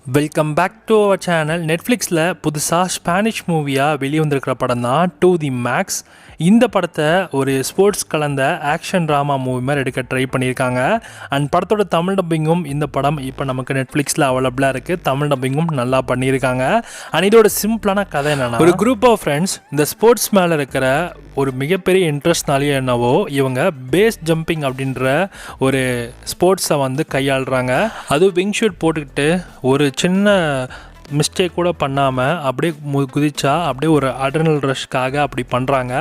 Welcome back to our channel. நெட்ஃப்ளிக்ஸில் புதுசாக Spanish மூவியாக வெளியே வந்திருக்கிற படம் தான் டு தி மேக்ஸ். இந்த படத்தை ஒரு ஸ்போர்ட்ஸ் கலந்த ஆக்ஷன் ட்ராமா மூவி மாதிரி எடுக்க ட்ரை பண்ணியிருக்காங்க. அண்ட் படத்தோட தமிழ் டப்பிங்கும் இந்த படம் இப்போ நமக்கு நெட்ஃப்ளிக்ஸில் அவைலபிளாக இருக்குது. தமிழ் டப்பிங்கும் நல்லா பண்ணியிருக்காங்க. அண்ட் இதோட சிம்பிளான கதை என்னென்னா, ஒரு குரூப் ஆஃப் ஃப்ரெண்ட்ஸ் இந்த ஸ்போர்ட்ஸ் மேலே இருக்கிற ஒரு மிகப்பெரிய இன்ட்ரெஸ்ட்னாலேயே என்னவோ இவங்க பேஸ் ஜம்பிங் அப்படின்ற ஒரு ஸ்போர்ட்ஸை வந்து கையாளுறாங்க. அதுவும் விங் ஷூட் போட்டுக்கிட்டு ஒரு சின்ன மிஸ்டேக் கூட பண்ணாமல் அப்படியே குதிச்சா அப்படியே ஒரு அட்ரினல் ரஷ்க்காக அப்படி பண்ணுறாங்க.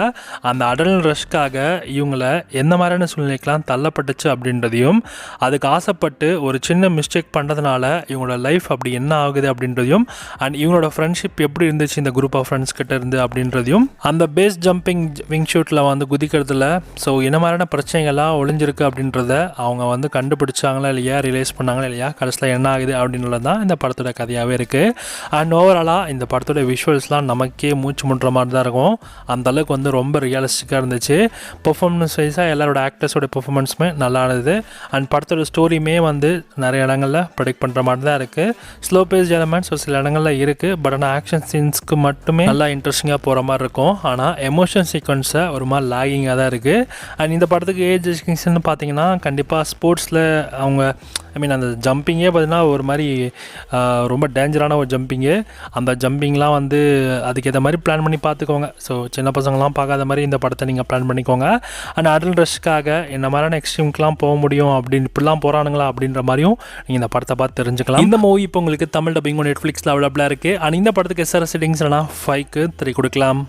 அந்த அட்ரினல் ரஷ்க்காக இவங்கள எந்த மாதிரியான சூழ்நிலைக்கெலாம் தள்ளப்பட்டுச்சு அப்படின்றதையும், அதுக்கு ஆசைப்பட்டு ஒரு சின்ன மிஸ்டேக் பண்ணுறதுனால இவங்களோட லைஃப் அப்படி என்ன ஆகுது அப்படின்றதையும், அண்ட் இவங்களோட ஃப்ரெண்ட்ஷிப் எப்படி இருந்துச்சு இந்த குரூப் ஆஃப் ஃப்ரெண்ட்ஸ் கிட்ட இருந்து அப்படின்றதையும், அந்த பேஸ் ஜம்பிங் விங் ஷூட்டில் வந்து குதிக்கிறதுல ஸோ என்ன மாதிரியான பிரச்சனைகள்லாம் ஒளிஞ்சிருக்கு அப்படின்றத அவங்க வந்து கண்டுபிடிச்சாங்களா இல்லையா, ரியலைஸ் பண்ணாங்களா இல்லையா, கடைசியில் என்ன ஆகுது அப்படின்றது தான் இந்த படத்தோட கதையாகவே இருக்குது. அண்ட் ஓவராலாக இந்த படத்தோட விஷுவல்ஸ்லாம் நமக்கே மூச்சு முட்டுற மாதிரி தான் இருக்கும். அந்தளவுக்கு வந்து ரொம்ப ரியலிஸ்டிக்காக இருந்துச்சு. பெர்ஃபார்மன்ஸ் வைஸாக எல்லாரோட ஆக்டர்ஸோட பெர்ஃபார்மன்ஸுமே நல்லா இருந்தது. அண்ட் படத்தோட ஸ்டோரியுமே வந்து நிறைய இடங்களில் ப்ரெடிக்ட் பண்ணுற மாதிரி தான் இருக்குது. ஸ்லோ பேஸ்ட் எலமெண்ட்ஸ் ஒரு சில இடங்களில் இருக்குது. பட் ஆனால் ஆக்ஷன் சீன்ஸ்க்கு மட்டுமே நல்லா இன்ட்ரெஸ்டிங்காக போகிற மாதிரி இருக்கும். ஆனால் எமோஷன் சீக்வன்ஸை ஒரு மாதிரி லாகிங்காக தான் இருக்குது. அண்ட் இந்த படத்துக்கு ஏஜ் ரெஸ்ட்ரிக்ஷன் பார்த்தீங்கன்னா கண்டிப்பாக ஸ்போர்ட்ஸில் அவங்க அந்த ஜம்பிங்கே பார்த்தீங்கன்னா ஒரு மாதிரி ரொம்ப டேஞ்சரான ஒரு ஜம்பிங்கு. அந்த ஜம்பிங்லாம் வந்து அதுக்கேற்ற மாதிரி பிளான் பண்ணி பார்த்துக்கோங்க. ஸோ சின்ன பசங்களாம் பார்க்காத மாதிரி இந்த படத்தை நீங்கள் பிளான் பண்ணிக்கோங்க. அண்ட் அடல் ரஷ்க்காக என்ன மாதிரியான எக்ஸ்ட்ரீம்க்கெலாம் போக முடியும் அப்படின்னு இப்படிலாம் போகிறானுங்களா அப்படின்ற மாதிரியும் நீங்கள் இந்த படத்தை பார்த்து தெரிஞ்சுக்கலாம். இந்த மூவி இப்போ உங்களுக்கு தமிழ் டப்பிங்கும் நெட்ஃப்ளிக்ஸில் அவைலபிளாக இருக்குது. அண்ட் இந்த படத்துக்கு எஸ்ஆர் செட்டிங்ஸ் 5க்கு 3 கொடுக்கலாம்.